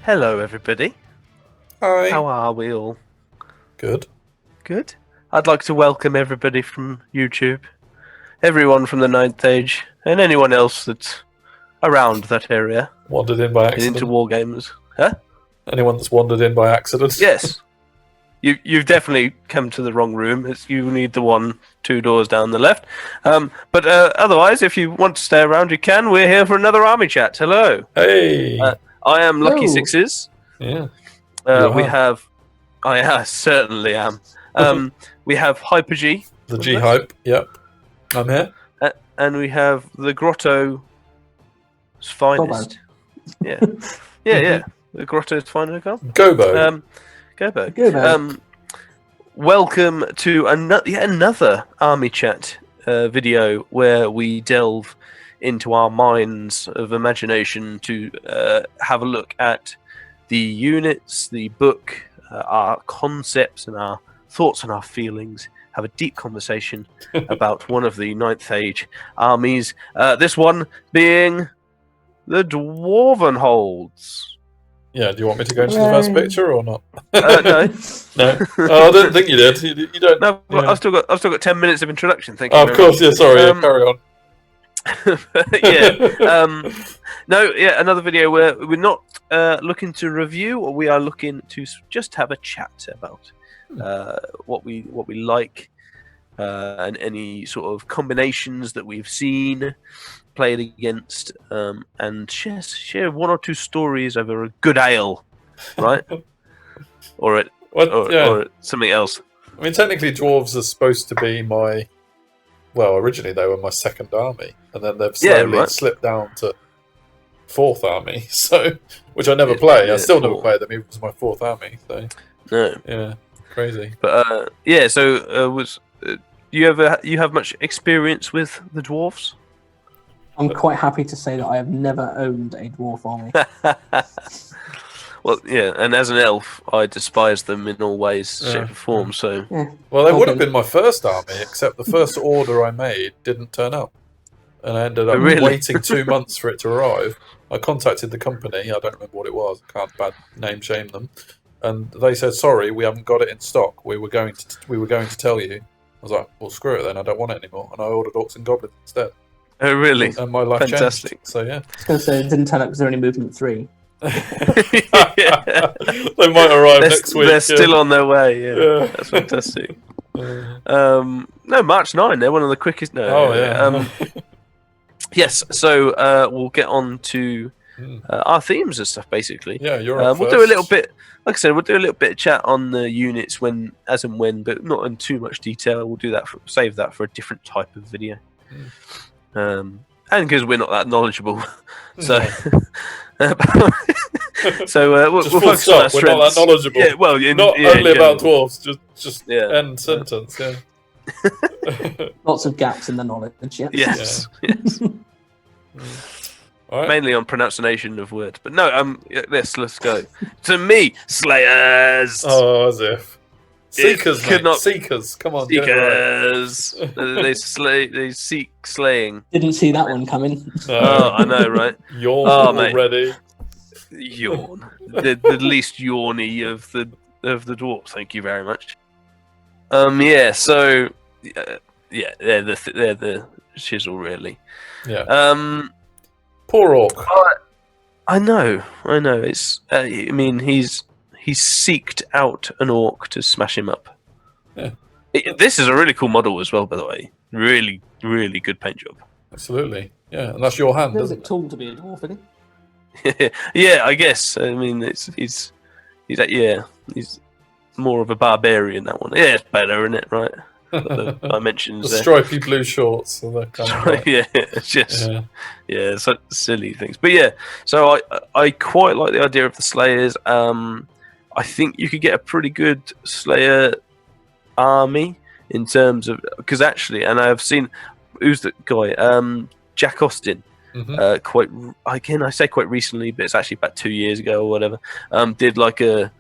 Hello, everybody. Hi. How are we all? Good. Good. I'd like to welcome everybody from YouTube, everyone from the Ninth Age, and anyone else that's around that area Wandered in by and accident. into war games. Huh? Anyone that's wandered in by accident. Yes. You've definitely come to the wrong room. You need the one 2 doors down the left. But otherwise, if you want to stay around, you can. We're here for another army chat. Hello. Hey. I am Lucky Hello. Sixes. Yeah. We have. I certainly am. We have Hyper G. The G hype. Yep. I'm here. And we have the Grotto's finest. Yeah. Yeah. The Grotto's finest. Gobo. Gobo. Welcome to another Army Chat video where we delve into our minds of imagination to have a look at the units, the book, our concepts and our thoughts and our feelings, have a deep conversation about one of the Ninth Age armies. This one being the Dwarven Holds. Yeah, do you want me to go into the first picture or not? No. No. Oh, I didn't think you did. You don't. No, Yeah. I've still got 10 minutes of introduction. Thank you. Oh, of course. Yeah. Sorry. Carry on. Another video where we're not looking to review, or we are looking to just have a chat about what we like and any sort of combinations that we've seen, played against, and share one or two stories over a good ale, right? or something else. I mean, technically, dwarves are supposed to be my. Well, originally they were my second army, and then they've slowly slipped down to fourth army. So, which I never play. I still never played them. It was my fourth army. So, no, yeah, crazy. But you have much experience with the dwarves? I'm quite happy to say that I have never owned a dwarf army. Well, yeah, and as an elf, I despise them in all ways, shape, or form. So, well, they would have been my first army, except the first order I made didn't turn up, and I ended up waiting 2 months for it to arrive. I contacted the company. I don't remember what it was. I can't bad name shame them, and they said, "Sorry, we haven't got it in stock. We were going to tell you." I was like, "Well, screw it then. I don't want it anymore," and I ordered Orcs and Goblins instead. Oh, really? And my life Fantastic. changed. So yeah. I was going to say it didn't turn up because they're only movement 3. They might arrive next week. They're still on their way. Yeah. That's fantastic. No, March 9. They're one of the quickest. No. Oh yeah. Yes. So we'll get on to our themes and stuff. Basically. Yeah, you're. We'll do a little bit. Like I said, we'll do a little bit of chat on the units as and when, but not in too much detail. We'll do that. Save that for a different type of video. And because we're not that knowledgeable, so we'll focus on our strengths. We're not that knowledgeable. Yeah, well, not only about dwarves. Just end sentence. Yeah. Lots of gaps in the knowledge. Yes. All right. Mainly on pronunciation of words, but no. Let's go to me, Slayers. Oh, as if. Seekers, Seekers. Come on, Seekers. They seek slaying. Didn't see that one coming. Oh, I know, right? Yawn already. Yawn. The least yawny of the dwarves. Thank you very much. Yeah. So, they're the chisel, really. Yeah. Poor orc. I know. It's. He's seeked out an orc to smash him up. Yeah. This is a really cool model as well, by the way. Really, really good paint job. Absolutely. Yeah, and that's your hand, Feels isn't a bit it? tall to be a dwarf, isn't he? Yeah, I guess. I mean, he's more of a barbarian, that one. Yeah, it's better, isn't it? Right. The dimensions. The stripy blue shorts. So they're kind of like, it's just such silly things. But yeah, so I quite like the idea of the Slayers. I think you could get a pretty good Slayer army in terms of, because actually, and I've seen, who's the guy? Jack Austin. I say quite recently, but it's actually about 2 years ago or whatever. Did like a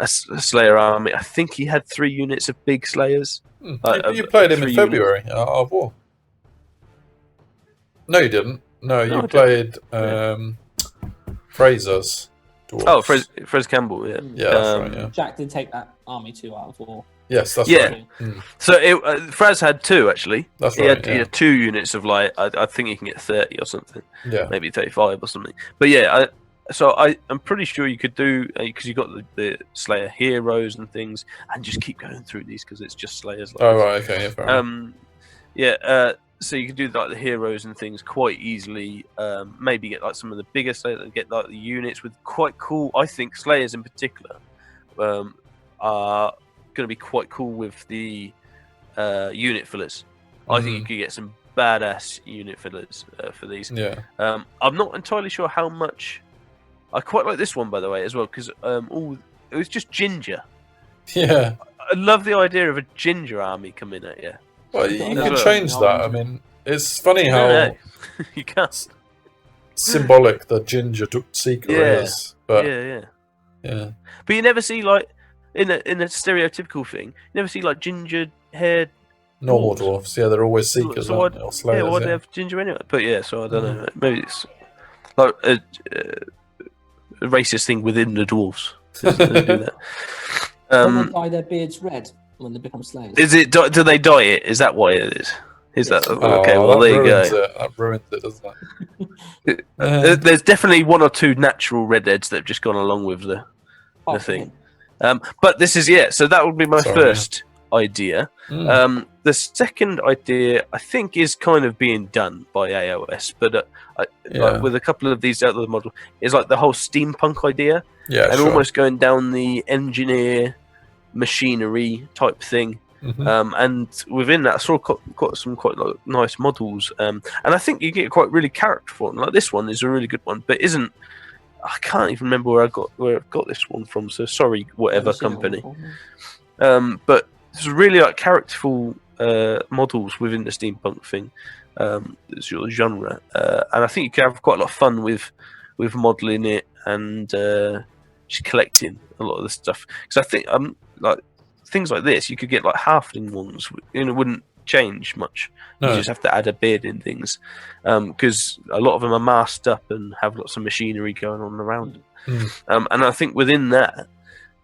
Slayer army. I think he had 3 units of big Slayers. You played him in February of War. No, you didn't. No, you played Fraser's. dwarves. Oh, Fres Campbell, yeah. Yeah, that's right, yeah. Jack did take that army 2 out of 4. Yes, that's Yeah. right. Mm. So Fraz had 2 actually. That's he right. He had 2 units of like I think you can get 30 or something. Yeah. Maybe 35 or something. But yeah, I'm pretty sure you could do because you got the Slayer heroes and things, and just keep going through these because it's just Slayers. Like Oh right, okay, yeah, fair enough. So you can do like the heroes and things quite easily. Maybe get like some of the bigger Slayers, get like the units with quite cool. I think Slayers in particular are going to be quite cool with the unit fillers. I think you could get some badass unit fillers for these. Yeah. I'm not entirely sure how much. I quite like this one by the way as well because it was just ginger. Yeah. I love the idea of a ginger army coming at you. Well, you can change that. I mean, it's funny how No. You can't. symbolic the ginger seeker is. But yeah. yeah. But you never see like in a stereotypical thing. You never see like ginger haired Normal dwarfs. Yeah, they're always seekers, So aren't they? Or slayers, why do they have ginger anyway? But yeah, so I don't know. Maybe it's like a racist thing within the dwarves. To do that. Don't they dye their beards red when they become slaves? Is it? Do they dye it? Is that why it is? Is that okay? Oh, Well, there you go. That ruins it, doesn't it? There's definitely 1 or 2 natural redheads that have just gone along with the thing. But this is So that would be my first idea. The second idea, I think, is kind of being done by AOS, but like with a couple of these other models, is like the whole steampunk idea, and almost going down the engineer machinery type thing. And within that, I sort of got some quite nice models, and I think you get quite really characterful. Like this one is a really good one, but isn't. I can't even remember where I got this one from. So sorry, whatever company. But there's really like characterful models within the steampunk thing. It's your genre, and I think you can have quite a lot of fun with modelling it and just collecting a lot of the stuff. Because I think like things like this, you could get like halfling ones, and it wouldn't change much. No. You just have to add a beard in things, because a lot of them are masked up and have lots of machinery going on around them. And I think within that,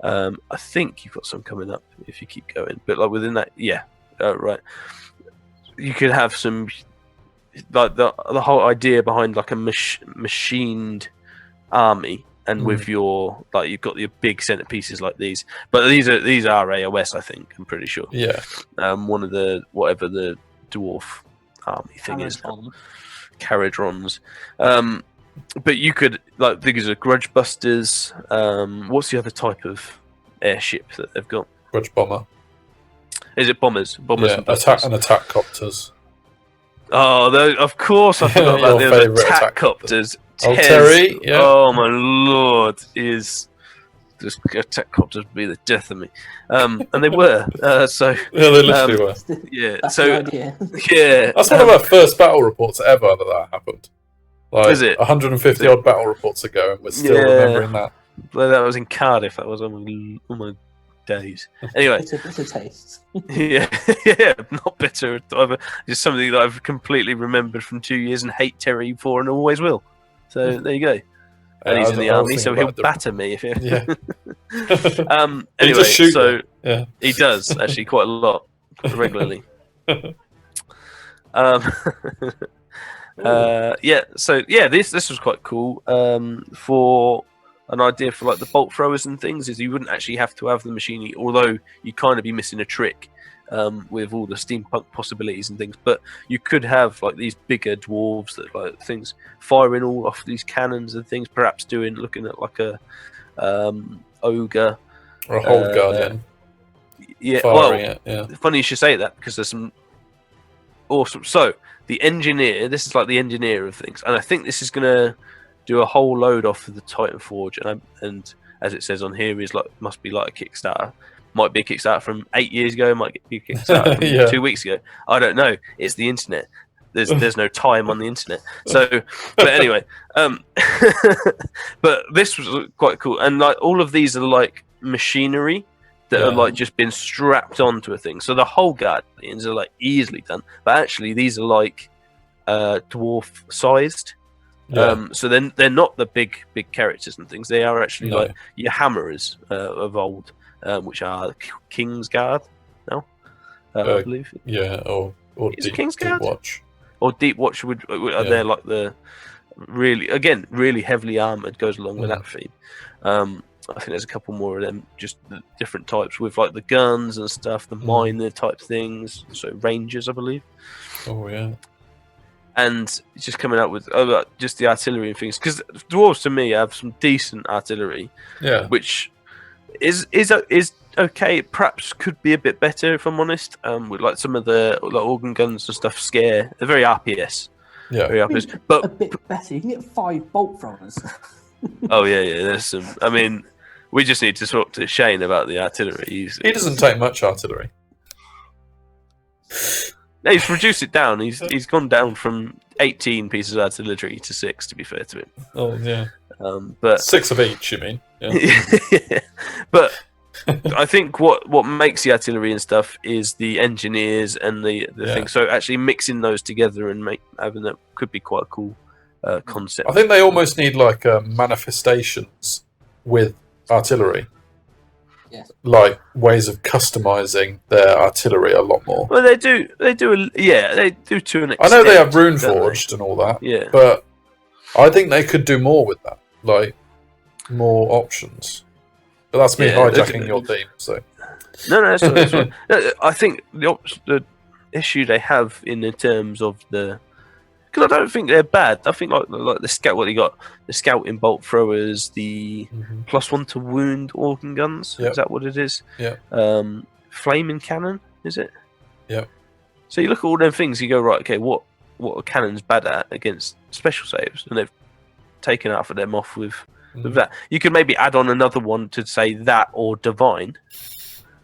I think you've got some coming up if you keep going. But like within that, right, you could have some like the whole idea behind like a machined army. And with your like, you've got your big centerpieces like these, but these are AOS, I think. I'm pretty sure. Yeah. One of the whatever the dwarf army thing is, Caradrons. But you could like these are Grudge Busters. What's the other type of airship that they've got? Grudge Bomber. Is it bombers? Bombers. Yeah, attack copters. Oh, of course I forgot about the attack copters. Oh, Terry, yeah. Oh my lord, just attack copters would be the death of me. And they were. So yeah, they literally were. Yeah. That's so the idea. yeah, that's one of our first battle reports ever that happened. Like, is it 150 odd battle reports ago, and we're still remembering that. Well, that was in Cardiff. That was on my days. Anyway, it's a bitter taste. yeah, not bitter. Just something that I've completely remembered from 2 years and hate Terry for and always will. So there you go. And he's in the army, so he'll batter me if anyway, so he does actually quite a lot, regularly. This was quite cool. For an idea for like the bolt throwers and things is you wouldn't actually have to have the machinery, although you kind of be missing a trick. With all the steampunk possibilities and things, but you could have like these bigger dwarves that like things firing all off these cannons and things, perhaps looking at like a ogre or a hold guardian. Funny you should say that because there's some awesome. So the engineer, this is like the engineer of things, and I think this is gonna do a whole load off of the Titan Forge, and as it says on here, is like must be like a Kickstarter. Might be a Kickstarter from 8 years ago. Might be a Kickstarter from 2 weeks ago. I don't know. It's the internet. There's no time on the internet. So, but anyway, but this was quite cool. And like all of these are like machinery that are like just been strapped onto a thing. So the whole guardians are like easily done. But actually, these are like dwarf sized. Yeah. So then they're not the big characters and things. They are actually No. like your hammerers of old, which are Kingsguard now, I believe. Yeah, or Is it Deep Kingsguard? Watch. Or Deep Watch would they're like the really heavily armored, goes along with that theme. I think there's a couple more of them, just the different types with like the guns and stuff, the miner type things. So Rangers, I believe. Oh yeah. And it's just coming out with just the artillery and things, because dwarves to me have some decent artillery, which is okay. Perhaps could be a bit better, if I'm honest. With like some of the organ guns and stuff, they're very RPS. Yeah, very RPS, but a bit better. You can get 5 bolt throwers. Oh yeah, there's some. I mean, we just need to talk to Shane about the artillery. He doesn't take much artillery. No, he's reduced it down. He's gone down from 18 pieces of artillery to 6. To be fair to him. Oh yeah. But 6 of each, you mean? Yeah. But I think what makes the artillery and stuff is the engineers and the thing. So actually mixing those together and having that could be quite a cool concept. I think they almost need like manifestations with artillery. Yes. Like ways of customizing their artillery a lot more. Well, they do to an extent. I know they have Rune Forged and all that. Yeah. But I think they could do more with that, like more options. But that's me hijacking your theme. So no, that's fine. No, I think the issue they have in terms of the, because I don't think they're bad. I think like the scout, what they got, the scouting bolt throwers, the +1 to wound organ guns. Yep. Is that what it is? Yeah. Flaming cannon, is it? Yeah. So you look at all them things, you go, right, okay, what are cannons bad at against special saves? And they've taken half of them off with that. You could maybe add on another one to say that or divine.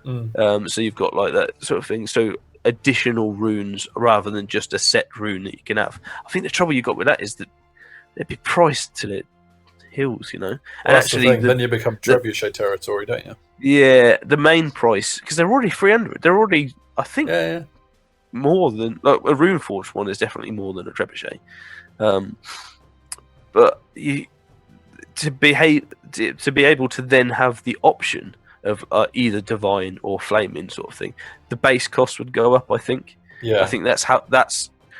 So you've got like that sort of thing. So additional runes rather than just a set rune that you can have. I think the trouble you got with that is that they'd be priced till it heals, you know. Well, and that's actually, the thing. Then you become trebuchet territory, don't you? Yeah, the main price, because they're already 300. They're already, I think, more than like a rune forged one is definitely more than a trebuchet. But to be able to then have the option of either divine or flaming sort of thing, the base cost would go up. I think. Yeah. I think that's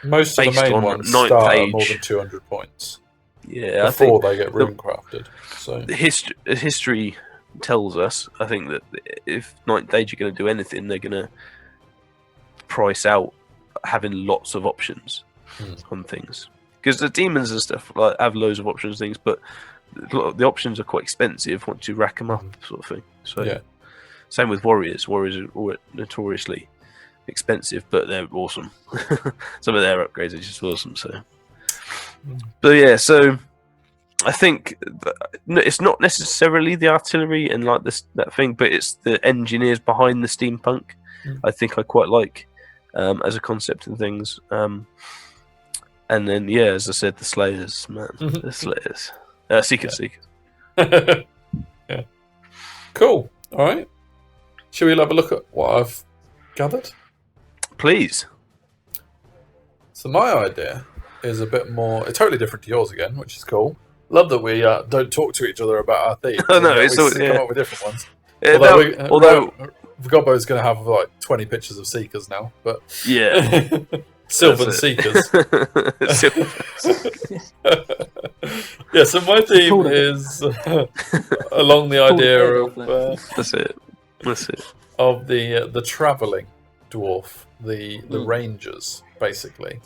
most of the main ones start at more than 200 points. Yeah, before they get rune crafted. So the history tells us, I think, that if 9th age are going to do anything, they're going to price out having lots of options on things, because the demons and stuff like have loads of options things, but the options are quite expensive once you rack them up, sort of thing. So same with warriors. Warriors are notoriously expensive, but they're awesome. Some of their upgrades are just awesome. So, but yeah, so I think it's not necessarily the artillery and like that thing, but it's the engineers behind the steampunk. I think I quite like as a concept and things. And then as I said, the Slayers, man, the Slayers, Seekers. Yeah. Cool. All right. Shall we have a look at what I've gathered? Please. So my idea is a bit more, it's totally different to yours again, which is cool. Love that we don't talk to each other about our themes. Oh no, it's all, come up with different ones. Yeah, although Gobbo's going to have like 20 pictures of Seekers now, but Sylvan Seekers. Yeah, so my theme is along the idea of that's it. Of the travelling dwarf, the rangers basically,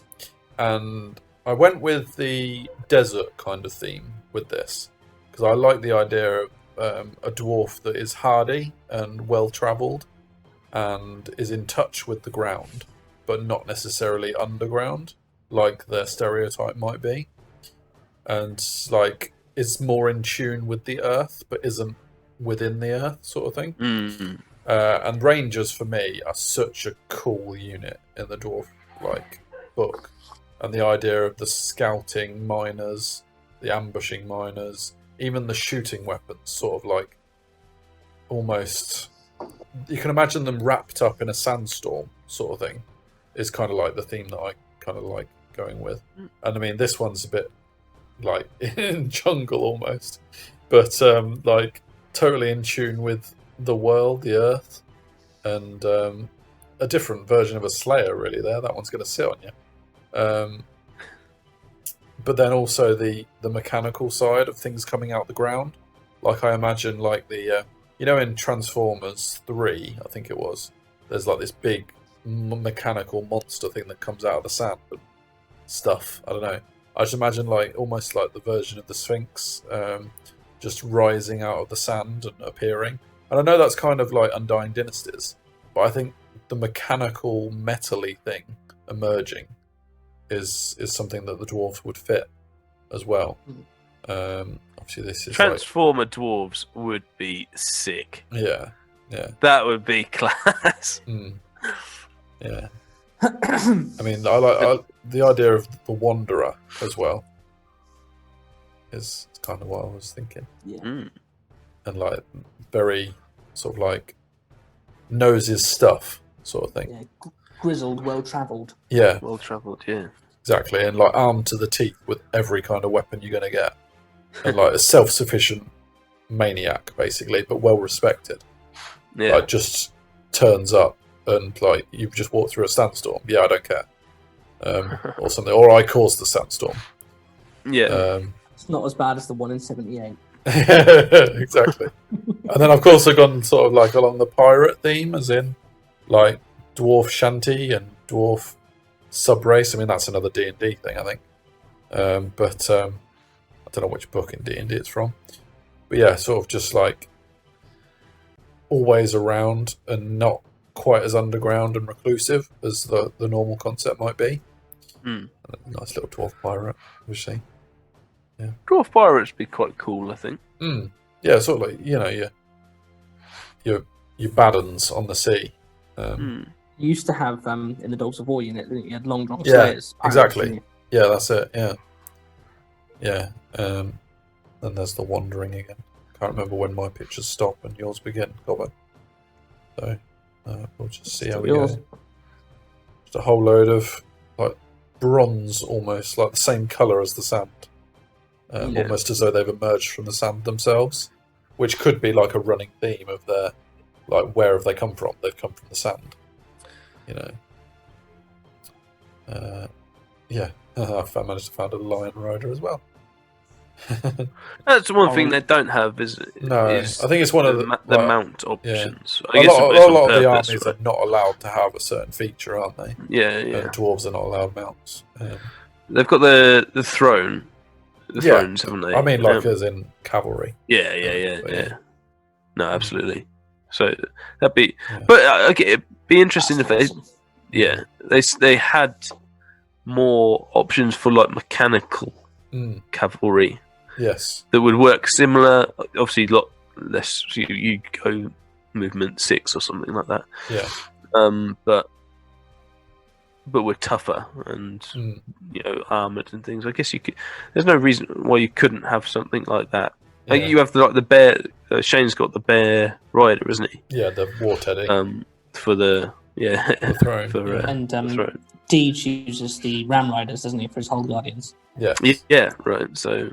and I went with the desert kind of theme with this because I like the idea of a dwarf that is hardy and well travelled and is in touch with the ground, but not necessarily underground like their stereotype might be, and like is more in tune with the earth but isn't within the earth, sort of thing. And rangers for me are such a cool unit in the dwarf book, and the idea of the scouting miners, the ambushing miners, even the shooting weapons, sort of like almost you can imagine them wrapped up in a sandstorm sort of thing, is kind of like the theme that I kind of like going with. And I mean, this one's a bit like in jungle almost, but like totally in tune with the world, the earth, and a different version of a Slayer really. That one's going to sit on you. But then also the mechanical side of things coming out the ground. Like I imagine, like the in Transformers 3, I think it was. There's like this big mechanical monster thing that comes out of the sand and stuff. I don't know. I just imagine like almost like the version of the Sphinx, just rising out of the sand and appearing. And I know that's kind of like Undying Dynasties, but I think the mechanical metal-y thing emerging is something that the dwarves would fit as well. Obviously, this is Transformer dwarves would be sick. Yeah. That would be class. Yeah. I mean, I like the idea of the Wanderer as well. Is kind of what I was thinking. Yeah. And like very sort of like knows his stuff sort of thing. Yeah. Grizzled, well-travelled. Yeah. Well-travelled, yeah. Exactly, and like armed to the teeth with every kind of weapon you're going to get. And like a self-sufficient maniac, basically, but well-respected. Yeah. Like just turns up and like you've just walked through a sandstorm. Yeah, I don't care. Or something. Or I caused the sandstorm. Yeah. It's not as bad as the one in 78. Exactly. And then I've also gone sort of like along the pirate theme, as in like dwarf shanty and dwarf sub-race. I mean, that's another D&D thing, I think. But I don't know which book in D&D it's from. But yeah, sort of just like always around and not quite as underground and reclusive as the normal concept might be. Nice little dwarf pirate, obviously. Yeah. Dwarf pirates would be quite cool, I think. Yeah, sort of like, your Baddens on the sea. You used to have in the Dogs of War unit, didn't you? You had long drop Yeah, slayers. exactly. Yeah, that's it. Yeah. Then there's the wandering again. Can't remember when my pictures stop and yours begin, Gobbo. So we'll just see how we go. Just a whole load of like bronze, almost like the same color as the sand, almost as though they've emerged from the sand themselves, which could be like a running theme of their like where have they come from? They've come from the sand. Yeah, I managed to find a lion rider as well. That's the one thing they don't have is I think it's one of the mount options. Yeah. I guess a lot of the purpose, armies right? are not allowed to have a certain feature, aren't they? Yeah. Dwarves are not allowed mounts. They've got the throne. Thrones, haven't they? I mean, like as in cavalry. Yeah. No, absolutely. So that'd be, but okay, it'd be interesting if they had more options for like mechanical cavalry. Yes, that would work similar. Obviously, a lot less. You go movement 6 or something like that. Yeah. But we're tougher and armored and things. I guess you could. There's no reason why you couldn't have something like that. Yeah. You have the bear. Shane's got the bear rider, isn't he? Yeah, the war teddy. For the the throne. And the throne. Deej uses the ram riders, doesn't he, for his Hold Guardians? Yeah. Yeah. Right. So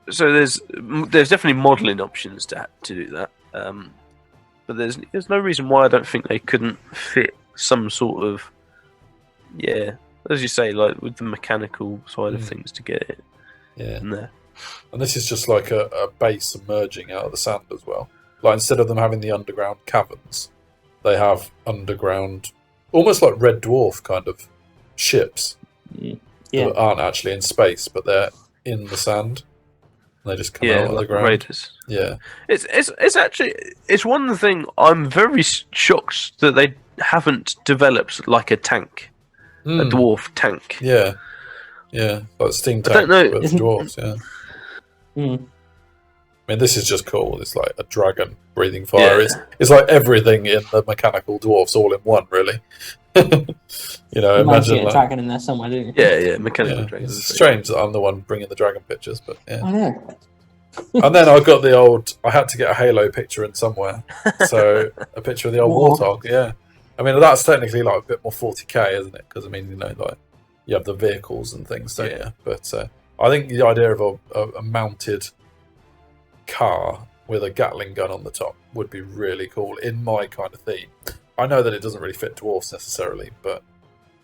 there's definitely modelling options to do that. But there's no reason why I don't think they couldn't fit some sort of as you say, like with the mechanical side of things to get it in there. And this is just like a base emerging out of the sand as well. Like instead of them having the underground caverns, they have underground, almost like Red Dwarf kind of ships that aren't actually in space, but they're in the sand. And they just come out of the ground. Raiders. Yeah, it's actually one thing I'm very shocked that they haven't developed like a tank, a dwarf tank. Yeah, like steam tank. I don't know. With dwarves. Yeah. I mean, this is just cool. It's like a dragon breathing fire. Yeah. It's like everything in the mechanical dwarfs all in one, really. Imagine a dragon in there somewhere, didn't you? Yeah, mechanical dragon. It's strange that I'm the one bringing the dragon pictures, but yeah. I know. And then I got I had to get a Halo picture in somewhere. So a picture of the old Warthog, yeah. I mean, that's technically like a bit more 40k, isn't it? Because, I mean, like you have the vehicles and things, don't you? But I think the idea of a mounted car with a Gatling gun on the top would be really cool in my kind of theme. I know that it doesn't really fit dwarfs necessarily, but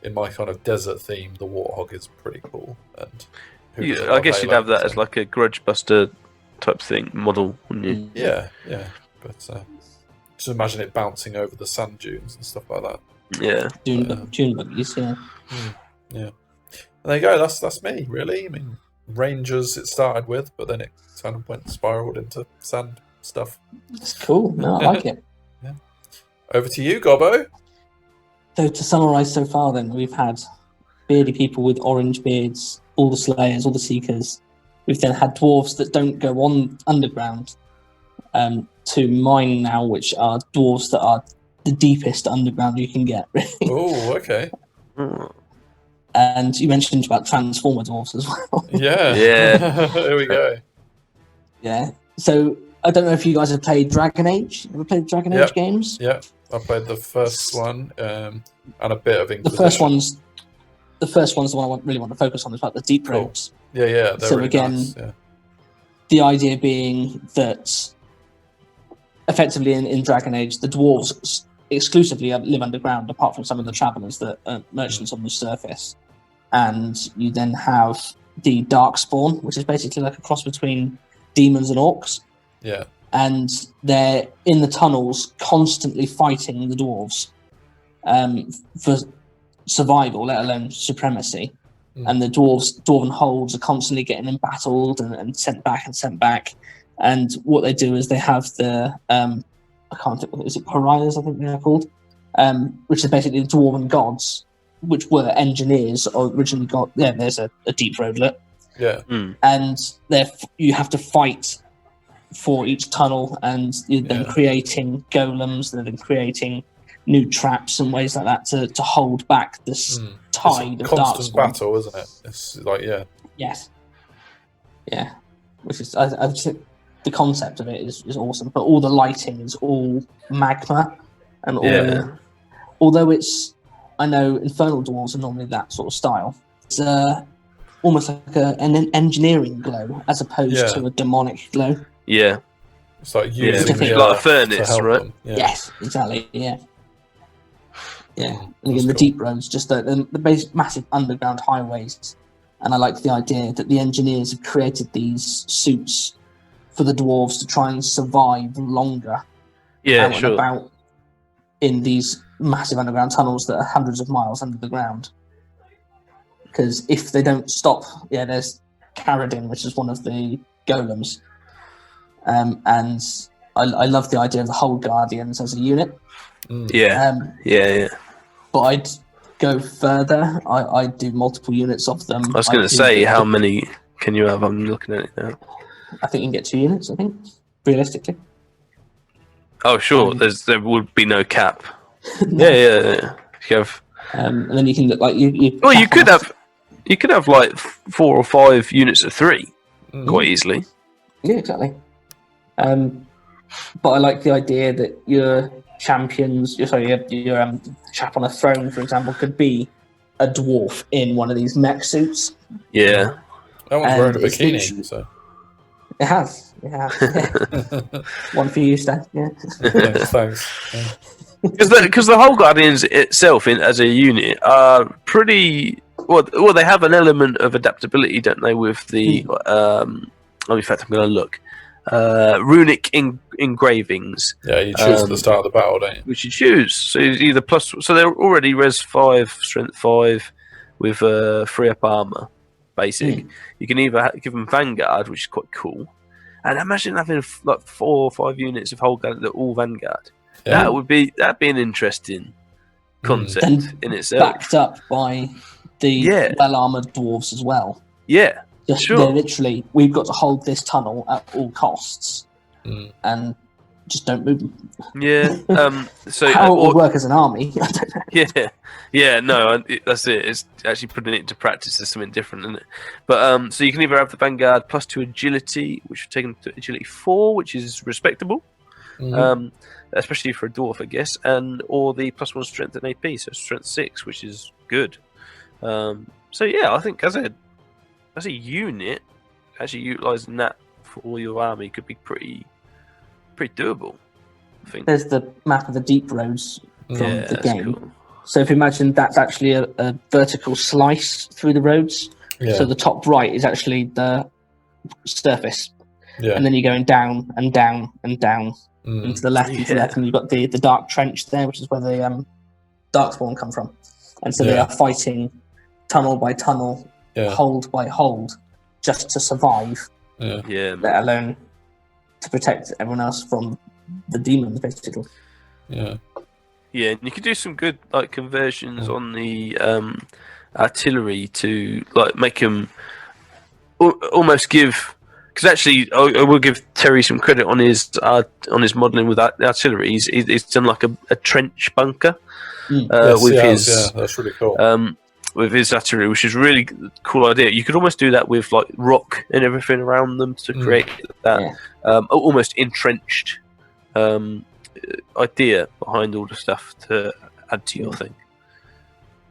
in my kind of desert theme, the Warthog is pretty cool. And I guess you'd have that as like a Grudge Buster type thing model, wouldn't you? Yeah. But just imagine it bouncing over the sand dunes and stuff like that. Yeah. Dune buggies, yeah. Yeah. And there you go. That's me, really. I mean, Rangers it started with, but then it kind of spiraled into sand stuff. It's cool. No, I like it. Yeah. Over to you, Gobbo. So to summarise so far, then we've had beardy people with orange beards, all the Slayers, all the Seekers. We've then had dwarves that don't go on underground. To mine now, which are dwarves that are the deepest underground you can get. Really. Oh, okay. And you mentioned about Transformer dwarves as well. Yeah. There we go. Yeah. So I don't know if you guys have played Dragon Age. Ever played Dragon Age games? Yeah, I played the first one and a bit of Inquisition. The first one's the one I really want to focus on. Is about the deep roads. Yeah. So really again, nice. the idea being that effectively in Dragon Age, the dwarves exclusively live underground, apart from some of the travellers that are merchants on the surface. And you then have the Darkspawn, which is basically like a cross between demons and orcs. Yeah. And they're in the tunnels constantly fighting the dwarves for survival, let alone supremacy. And the Dwarven Holds are constantly getting embattled and sent back and sent back. And what they do is they have the I can't think, is it pariahs, I think they're called, which is basically the Dwarven gods, which were engineers or originally got. Yeah, there's a deep roadlet. Yeah. And you have to fight for each tunnel, and you're then creating golems, and then creating new traps and ways like that to hold back this tide of constant Darkspawn. battle, isn't it? It's like Yes. Yeah. Which is I think the concept of it is awesome, but all the lighting is all magma, and all. Although I know Infernal Dwarves are normally that sort of style. It's almost like an engineering glow as opposed to a demonic glow. Yeah. It's like using like a furnace, right? Yes, exactly. Yeah. Yeah, and again, the deep roads, just the basic massive underground highways, and I like the idea that the engineers have created these suits for the dwarves to try and survive longer. Yeah, sure. About in these massive underground tunnels that are hundreds of miles under the ground. Because if they don't stop, there's Caradin, which is one of the golems, and I love the idea of the whole Guardians as a unit. Yeah. But I'd go further. I'd do multiple units of them. I was going to say, how many can you have? I'm looking at it now. I think you can get 2 units, I think, realistically. Oh, sure. There would be no cap. Yeah. You have... and then you can look like you. Well, you could have like 4 or 5 units of 3 quite easily. Yeah, exactly. But I like the idea that your champions, your chap on a throne, for example, could be a dwarf in one of these mech suits. Yeah. That one's wearing a bikini, so. It has. One for you, Stan. Yeah. Thanks. Because the whole Guardians itself, as a unit, are pretty. Well, they have an element of adaptability, don't they? With the. In fact, I'm going to look. Runic engravings. Yeah, you choose at the start of the battle, don't you? Which you choose. So either plus. So they're already res 5, strength 5, with 3 up armor. Basic. You can either give them Vanguard, which is quite cool, and imagine having like 4 or 5 units of whole guard that are all Vanguard. Yeah. That'd be an interesting concept in itself. Backed up by the well armored dwarves as well. Yeah, sure. They're literally, we've got to hold this tunnel at all costs, and just don't move them. Yeah. So how it would work as an army, I don't know. Yeah. No, that's it. It's actually putting it into practice is something different, isn't it? But so you can either have the Vanguard +2 agility, which would take them to agility 4, which is respectable, especially for a dwarf, I guess, or the +1 strength and AP, so strength 6, which is good. So yeah, I think as a as a unit, actually utilising that for all your army could be pretty doable. I think. There's the map of the deep roads from the game. Cool. So if you imagine that's actually a vertical slice through the roads. Yeah. So the top right is actually the surface. Yeah. And then you're going down and down and down into the left, and you've got the dark trench there, which is where the Darkspawn come from. And so they are fighting tunnel by tunnel, hold by hold, just to survive. Yeah. Let alone to protect everyone else from the demons, basically. Yeah. Yeah, and you could do some good like conversions on the artillery to like make them almost give. Because actually, I will give Terry some credit on his modelling with artillery. He's done like a trench bunker with his. Yeah, that's really cool. With his artillery, which is a really cool idea. You could almost do that with like rock and everything around them to create that almost entrenched idea behind all the stuff to add to your thing.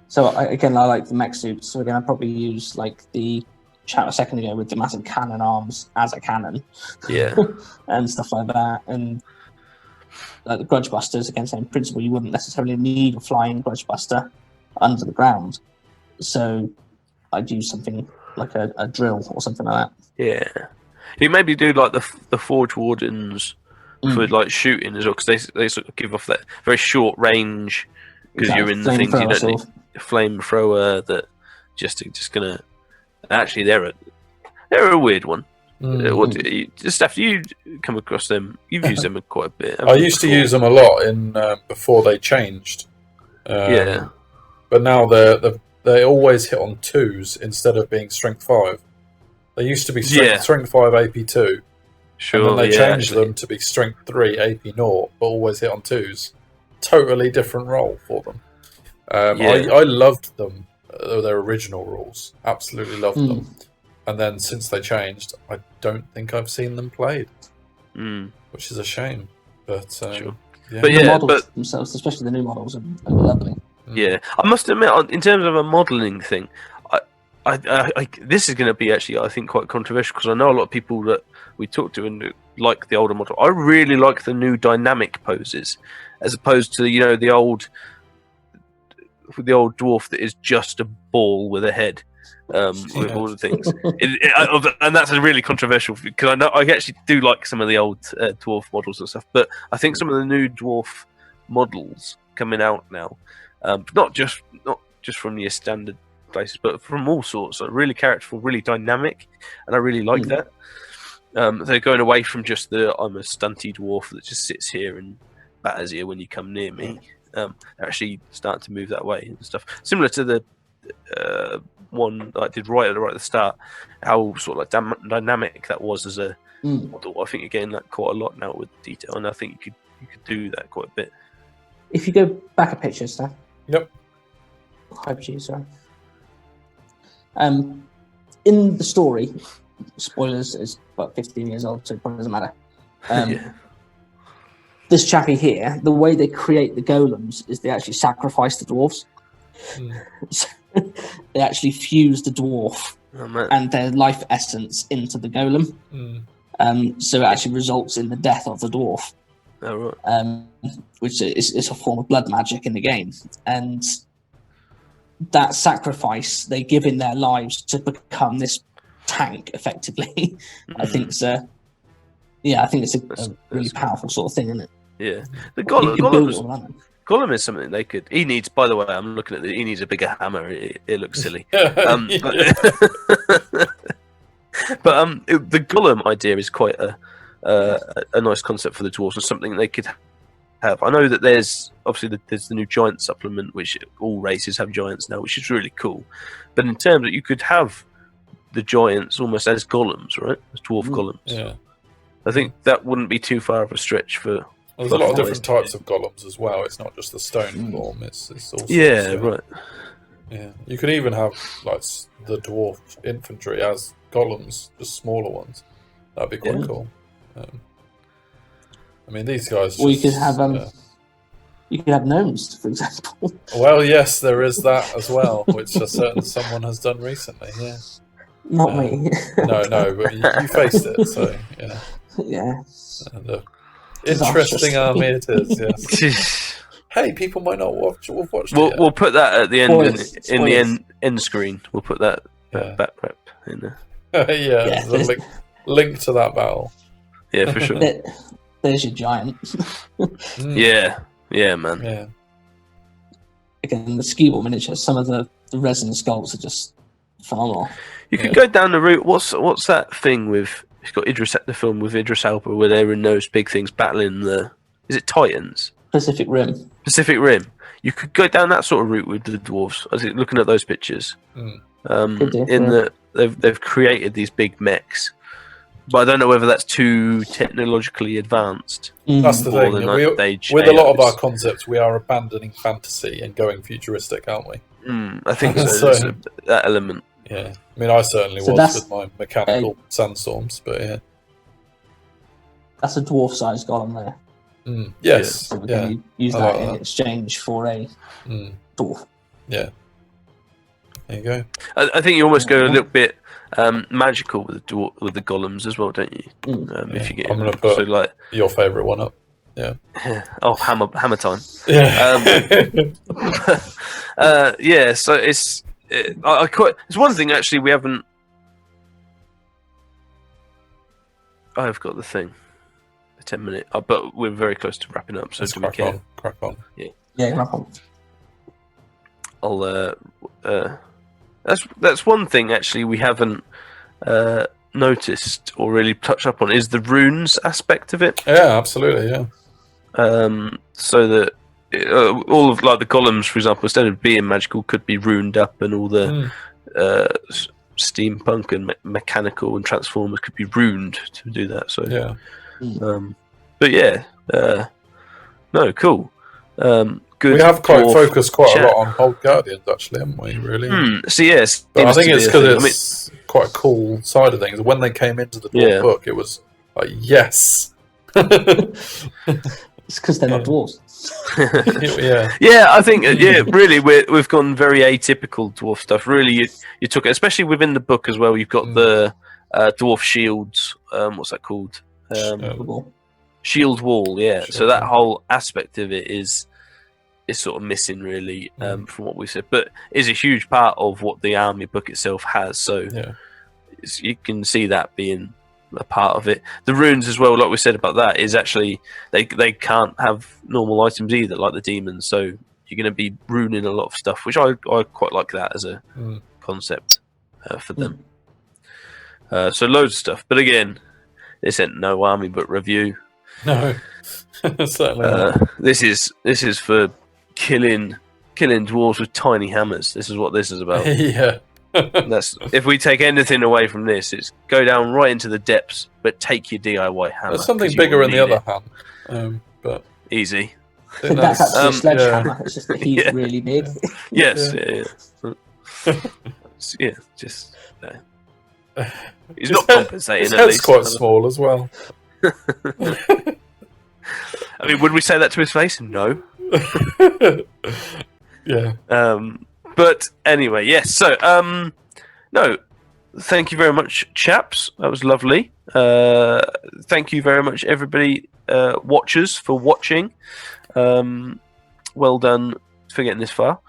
So I like the mech suits. So again, I'd probably use like the chat a second ago with the massive cannon arms as a cannon, and stuff like that, and like the Grudge Busters. Again, same principle. You wouldn't necessarily need a flying Grudge Buster under the ground, so I'd use something like a drill or something like that. Yeah, you maybe do like the Forge Wardens for like shooting as well, because they sort of give off that very short range because you're in the things you don't need. Flamethrower that just gonna. Actually, they're a weird one. Just after you come across them, you've used them quite a bit. I used to use them a lot in before they changed. But now they always hit on 2s instead of being strength 5. They used to be strength 5 AP 2. Sure. And then they changed them to be strength 3 AP 0, but always hit on 2s. Totally different role for them. I loved them. Their original rules, absolutely loved them, and then since they changed, I don't think I've seen them played, which is a shame. But the models themselves, especially the new models, are lovely. Yeah, I must admit, in terms of a modelling thing, I this is going to be actually, I think, quite controversial because I know a lot of people that we talk to and like the older model. I really like the new dynamic poses, as opposed to the old dwarf that is just a ball with a head with all the things. And that's a really controversial because I know I actually do like some of the old dwarf models and stuff, but I think some of the new dwarf models coming out now, not just from your standard places, but from all sorts, are really characterful, really dynamic, and I really like that. They're going away from just I'm a stunty dwarf that just sits here and batters you when you come near me. They're actually starting to move that way and stuff. Similar to the one that I did right at the start, how sort of like dynamic that was as a model. I think you're getting that quite a lot now with detail, and I think you could do that quite a bit. If you go back a picture, Steph. Yep. Hyper-G, sorry. In the story, spoilers, is about 15 years old, so it probably doesn't matter. This chappie here, the way they create the golems is they actually sacrifice the dwarves. So they actually fuse the dwarf and their life essence into the golem. So it actually results in the death of the dwarf. Oh, right. Which is a form of blood magic in the game. And that sacrifice they give in their lives to become this tank, effectively, I think it's a really powerful sort of thing, isn't it? Yeah, the Golem is something they could. He needs, by the way, I'm looking at he needs a bigger hammer. It looks silly. But the Golem idea is quite a nice concept for the dwarves, and something they could have. I know that there's the new giant supplement, which all races have giants now, which is really cool. But in terms that you could have the giants almost as golems, right? As dwarf golems. Yeah. I think that wouldn't be too far of a stretch for. There's a lot of different types of golems as well. It's not just the stone form. It's also right. Yeah, you could even have like the dwarf infantry as golems, just smaller ones. That'd be quite cool. I mean, these guys. Or you could have you could have gnomes, for example. Well, yes, there is that as well, which someone has done recently. Yeah. Not me. No, but you faced it, so yeah. Yeah. And, interesting army it is. Yes. Hey, people might not watch. We'll put that at the end in the end screen. We'll put that back rep in there. There's a link to that battle. Yeah, for sure. There's your giant. Yeah, man. Yeah. Again, the skewball miniatures. Some of the resin sculpts are just phenomenal. You could go down the route. What's that thing with? It's got the film with Idris Elba where they're in those big things battling the. Is it Titans? Pacific Rim. Pacific Rim. You could go down that sort of route with the dwarves. I was looking at those pictures. They've created these big mechs, but I don't know whether that's too technologically advanced. That's the thing. With a lot of our concepts, we are abandoning fantasy and going futuristic, aren't we? I think so. That element. Yeah, I mean, I certainly was with my mechanical sandstorms, but yeah. That's a dwarf-sized golem there. Yes. So we're going to use that in exchange for a dwarf. Yeah. There you go. I think you almost go a little bit magical with the golems as well, don't you? If you get, I'm going to put your favourite one up. Yeah. Oh, hammer time. Yeah. Yeah. So it's one thing actually we haven't. I've got the thing. 10-minute, but we're very close to wrapping up. So Let's do we care? Crack on. Yeah, crack on. I'll. That's one thing actually we haven't noticed or really touched up on is the runes aspect of it. Yeah, absolutely. Yeah. So that all of like the golems, for example, instead of being magical, could be runed up, and all the steampunk and mechanical and transformers could be runed to do that. So yeah. But yeah, no, cool. Good. We have focused quite a lot on Hold Guardians, actually, haven't we? Really. So yes, but I think it's because it's quite a cool side of things. When they came into the dwarf book, it was like yes. It's because they're not dwarves. Yeah, I think really we've gone very atypical dwarf stuff. Really, you took it, especially within the book as well. You've got the dwarf shields. What's that called? Shield wall. Yeah. So that whole aspect of it is sort of missing, really, from what we said, but is a huge part of what the army book itself has. So you can see that being a part of it. The runes as well, like we said about that, is actually they can't have normal items either, like the demons. So you're going to be ruining a lot of stuff, which I quite like that as a concept for them. So loads of stuff, but again, this ain't no army book review. No, certainly not. This is for killing dwarves with tiny hammers. This is what this is about. Yeah. That's if we take anything away from this, it's go down right into the depths, but take your DIY hammer. There's something bigger in the other hand, but easy. That's actually a sledgehammer. It's just that he's really big. Yes, yeah. Just he's not compensating. His head's quite small as well. I mean, would we say that to his face? No. Yeah. But anyway, yes. So, no, thank you very much, chaps. That was lovely. Thank you very much, everybody, watchers, for watching. Well done for getting this far.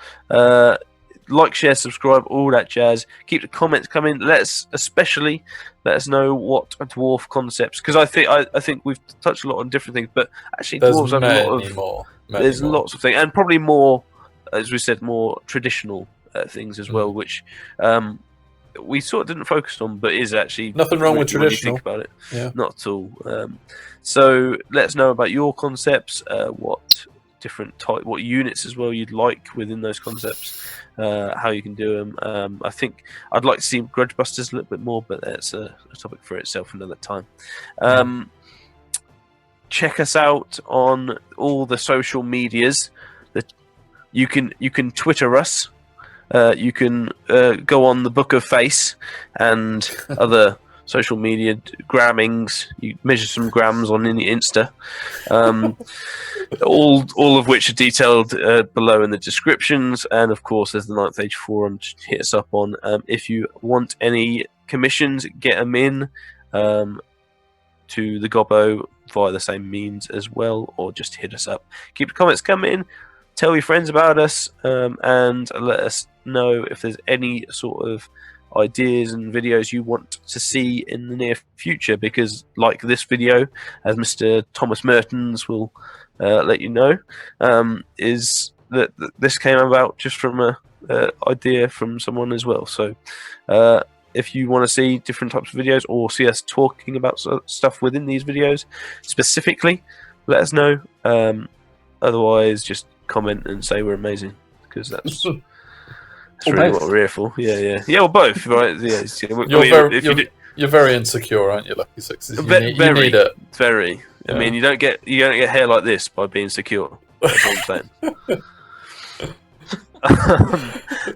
Like, share, subscribe, all that jazz. Keep the comments coming. Let us know what dwarf concepts, because I think we've touched a lot on different things, but actually dwarves have a lot of more. There's lots of things, and probably more, as we said, more traditional things as well, which we sort of didn't focus on, but is actually nothing wrong with traditional. Think about it, not at all. So let us know about your concepts, what units as well you'd like within those concepts, how you can do them. I think I'd like to see Grudge Busters a little bit more, but that's a topic for itself another time. Check us out on all the social medias. You can Twitter us. You can go on the Book of Face and other social media grammings. You measure some grams on Insta. All of which are detailed below in the descriptions, and of course there's the 9th Age Forum to hit us up on if you want any commissions, get them in to the Gobbo via the same means as well, or just hit us up. Keep the comments coming. Tell your friends about us, and let us know if there's any sort of ideas and videos you want to see in the near future, because like this video, as Mr. Thomas Mertens will let you know, is that this came about just from a idea from someone as well. So if you want to see different types of videos or see us talking about stuff within these videos specifically, let us know. Otherwise, just comment and say we're amazing, because that's really what we're here for. Yeah, or both, right? Yeah, you're very insecure, aren't you, Lucky Sixes? You need it. Very. I mean, you don't get hair like this by being secure. That's what I'm saying.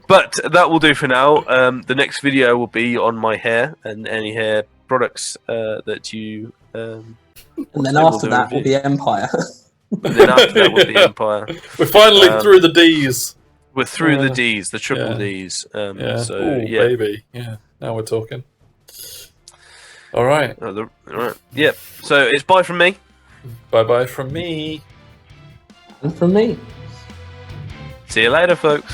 But that will do for now. The next video will be on my hair and any hair products that you. And then after that will be Empire. And then after that will be Empire. We're finally through the D's. We're through the D's, the triple D's. Baby. Yeah, now we're talking. All right. All right. Yeah. So it's bye from me. Bye from me. And from me. See you later, folks.